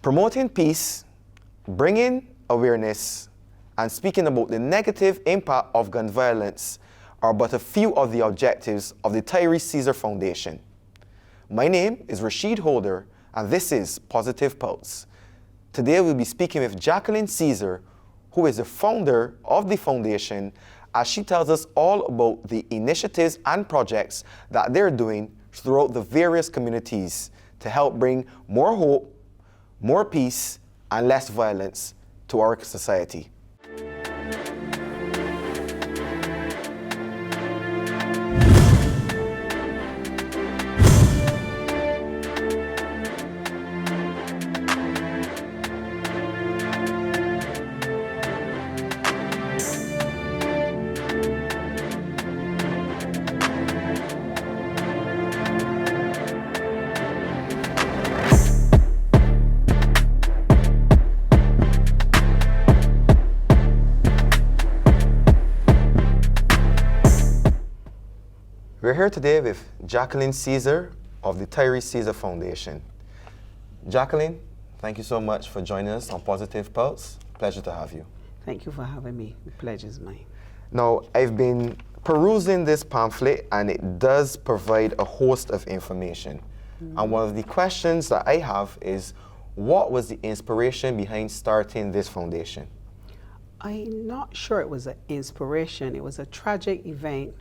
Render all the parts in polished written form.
Promoting peace, bringing awareness, and speaking about the negative impact of gun violence are but a few of the objectives of the Tyrese Caesar Foundation. My name is Rashid Holder, and this is Positive Pulse. Today we'll be speaking with Jacqueline Caesar, who is the founder of the foundation, as she tells us all about the initiatives and projects that they're doing throughout the various communities to help bring more hope, more peace, and less violence to our society. We're here today with Jacqueline Caesar of the Tyrese Caesar Foundation. Jacqueline, thank you so much for joining us on Positive Pulse. Pleasure to have you. Thank you for having me. The pleasure's mine. Now, I've been perusing this pamphlet, and it does provide a host of information. And one of the questions that I have is, what was the inspiration behind starting this foundation? I'm not sure it was an inspiration. It was a tragic event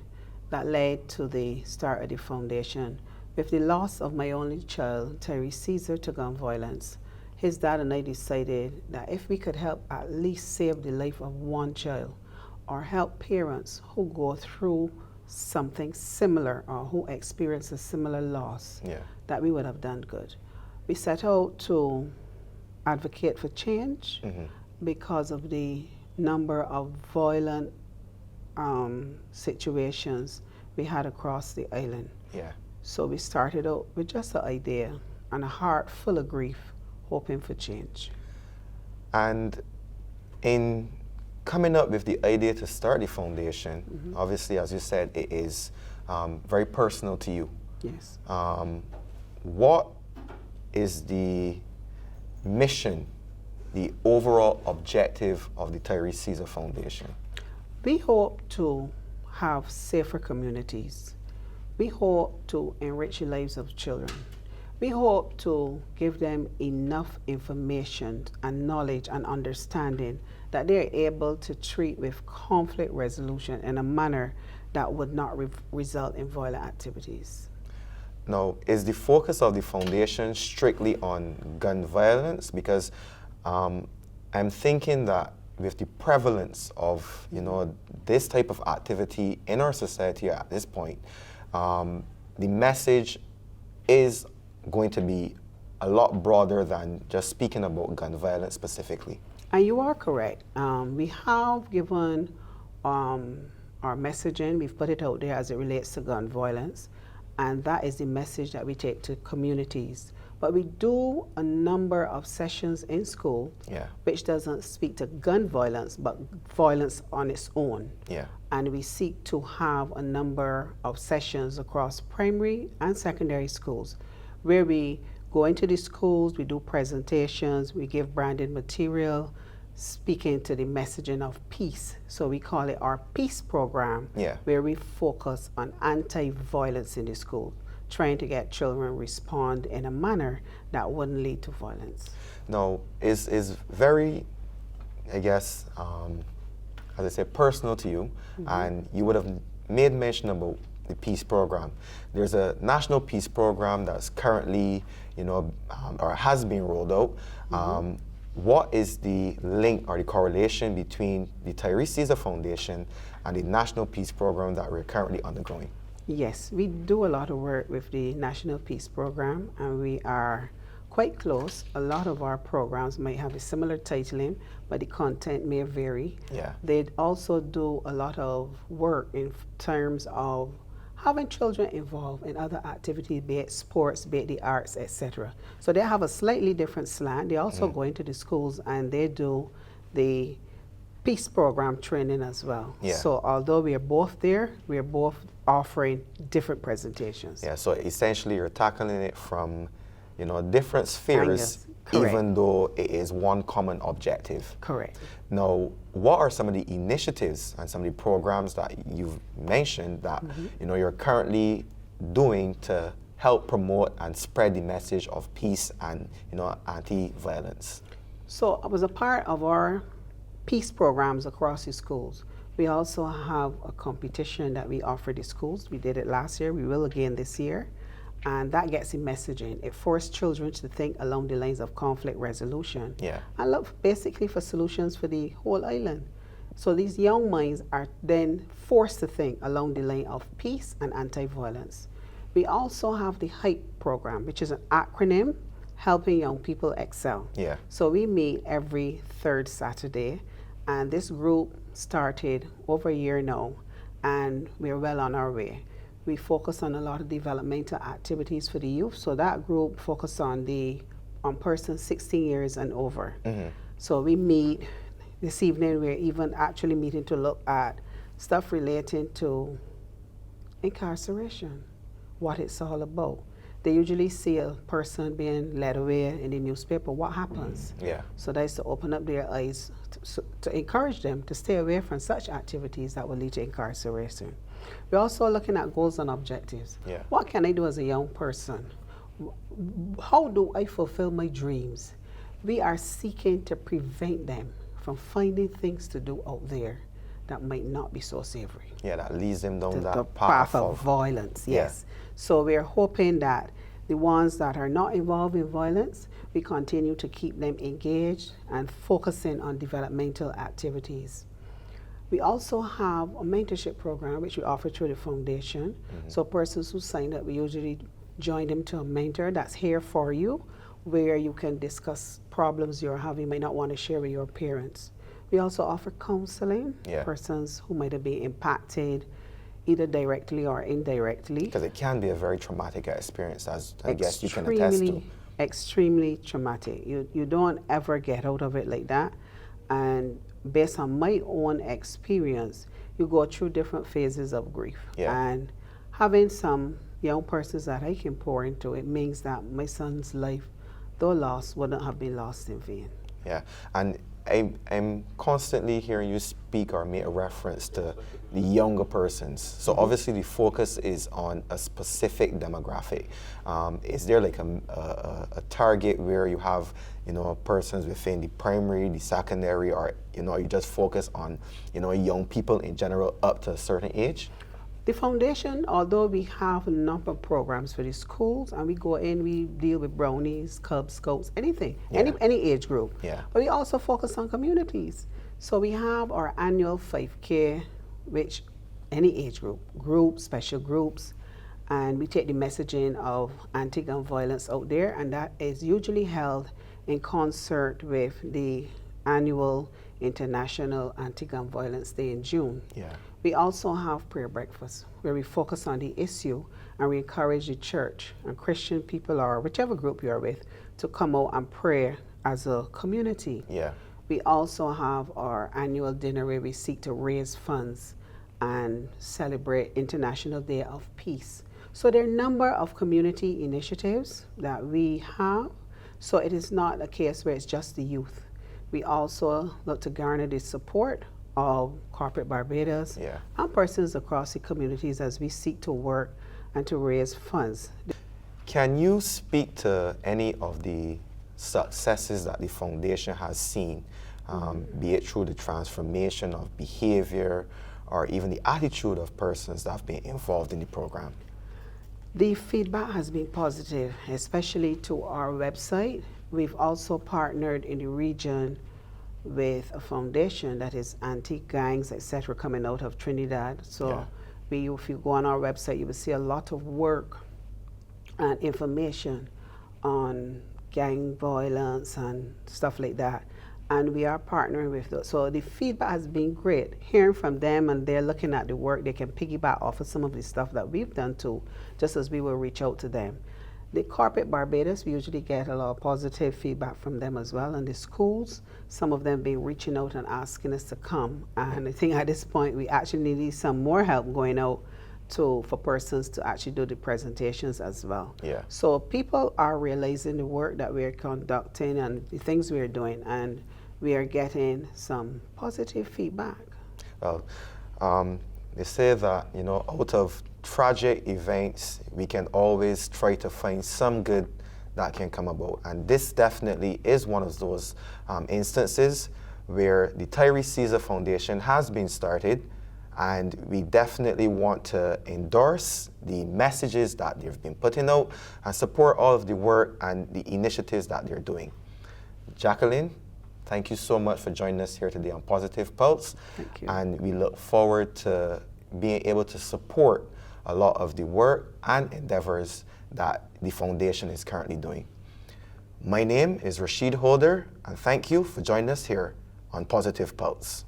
that led to the start of the foundation. With the loss of my only child, Tyrese Caesar, to gun violence, his dad and I decided that if we could help at least save the life of one child, or help parents who go through something similar or who experience a similar loss, that we would have done good. We set out to advocate for change because of the number of violent situations we had across the island. So we started out with just an idea and a heart full of grief, hoping for change. And in coming up with the idea to start the foundation, obviously, as you said, it is very personal to you. Yes. What is the mission, the overall objective of the Tyrese Caesar Foundation? We hope to have safer communities. We hope to enrich the lives of children. We hope to give them enough information and knowledge and understanding that they're able to treat with conflict resolution in a manner that would not result in violent activities. Now, is the focus of the foundation strictly on gun violence? Because I'm thinking that with the prevalence of, this type of activity in our society at this point, the message is going to be a lot broader than just speaking about gun violence specifically. And you are correct. We have given our messaging, we've put it out there as it relates to gun violence, and that is the message that we take to communities. But we do a number of sessions in school, which doesn't speak to gun violence, but violence on its own. And we seek to have a number of sessions across primary and secondary schools, where we go into the schools, we do presentations, we give branded material, speaking to the messaging of peace. So we call it our peace program, where we focus on anti-violence in the school, trying to get children respond in a manner that wouldn't lead to violence. Now, is very, I guess, as I say, personal to you, and you would have made mention about the peace program. There's a national peace program that's currently, or has been rolled out. What is the link or the correlation between the Tyrese Caesar Foundation and the national peace program that we're currently undergoing? Yes, we do a lot of work with the National Peace Program, and we are quite close. A lot of our programs might have a similar titling, but the content may vary. They also do a lot of work in terms of having children involved in other activities, be it sports, be it the arts, etc. So they have a slightly different slant. They also go into the schools and they do the peace program training as well. So although we are both there, we are both offering different presentations. So essentially you're tackling it from, different spheres, Angles. Correct. even though it is one common objective. Correct. Now, what are some of the initiatives and some of the programs that you've mentioned that you're currently doing to help promote and spread the message of peace and anti-violence? So I was a part of our peace programs across the schools. We also have a competition that we offer the schools. We did it last year. We will again this year. And that gets the messaging. It forced children to think along the lines of conflict resolution. Yeah. And look basically for solutions for the whole island. So these young minds are then forced to think along the line of peace and anti-violence. We also have the HYPE program, which is an acronym helping young people excel. Yeah. So we meet every third Saturday, and this group started over a year now, and we're well on our way. We focus on a lot of developmental activities for the youth. So that group focuses on persons 16 years and over. So we meet this evening. We're even actually meeting to look at stuff relating to incarceration, what it's all about. They usually see a person being led away in the newspaper. What happens? Yeah. So that is to open up their eyes to encourage them to stay away from such activities that will lead to incarceration. We're also looking at goals and objectives. Yeah. What can I do as a young person? How do I fulfill my dreams? We are seeking to prevent them from finding things to do out there that might not be so savory. Yeah, that leads them down The that path of violence, yes. So we're hoping that the ones that are not involved in violence, we continue to keep them engaged and focusing on developmental activities. We also have a mentorship program which we offer through the foundation. So persons who sign up, we usually join them to a mentor that's here for you, where you can discuss problems you're having, you might not want to share with your parents. We also offer counseling, persons who might have been impacted either directly or indirectly. Because it can be a very traumatic experience, as I guess you can attest to. Extremely traumatic. You don't ever get out of it like that. And based on my own experience, you go through different phases of grief. And having some young persons that I can pour into, it means that my son's life, though lost, wouldn't have been lost in vain. Yeah, and I'm constantly hearing you speak or make a reference to the younger persons. So obviously the focus is on a specific demographic. Is there like a target where you have persons within the primary, the secondary, or you just focus on young people in general up to a certain age? The foundation, although we have a number of programs for the schools, and we go in, we deal with brownies, Cub Scouts, anything, any age group. But we also focus on communities. So we have our annual 5K, which any age group, special groups, and we take the messaging of anti-gun violence out there, and that is usually held in concert with the annual International Anti-Gun Violence Day in June. We also have prayer breakfasts where we focus on the issue and we encourage the church and Christian people or whichever group you're with to come out and pray as a community. We also have our annual dinner where we seek to raise funds and celebrate International Day of Peace. So there are a number of community initiatives that we have. So it is not a case where it's just the youth. We also look to garner the support of corporate Barbados and persons across the communities as we seek to work and to raise funds. Can you speak to any of the successes that the foundation has seen, be it through the transformation of behavior or even the attitude of persons that have been involved in the program? The feedback has been positive, especially to our website. We've also partnered in the region with a foundation that is anti-gangs, etc., coming out of Trinidad. So if you go on our website, you will see a lot of work and information on gang violence and stuff like that. And we are partnering with those. So the feedback has been great. Hearing from them, and they're looking at the work, they can piggyback off of some of the stuff that we've done too, just as we will reach out to them. The corporate Barbados, we usually get a lot of positive feedback from them as well. And the schools, some of them been reaching out and asking us to come. And I think at this point, we actually need some more help going out for persons to actually do the presentations as well. Yeah. So people are realizing the work that we're conducting and the things we're doing, and we are getting some positive feedback. Well, they say that, you know, out of tragic events, we can always try to find some good that can come about. And this definitely is one of those instances where the Tyrese Caesar Foundation has been started, and we definitely want to endorse the messages that they've been putting out and support all of the work and the initiatives that they're doing. Jacqueline, thank you so much for joining us here today on Positive Pulse. Thank you. And we look forward to being able to support a lot of the work and endeavors that the foundation is currently doing. My name is Rashid Holder, and thank you for joining us here on Positive Pulse.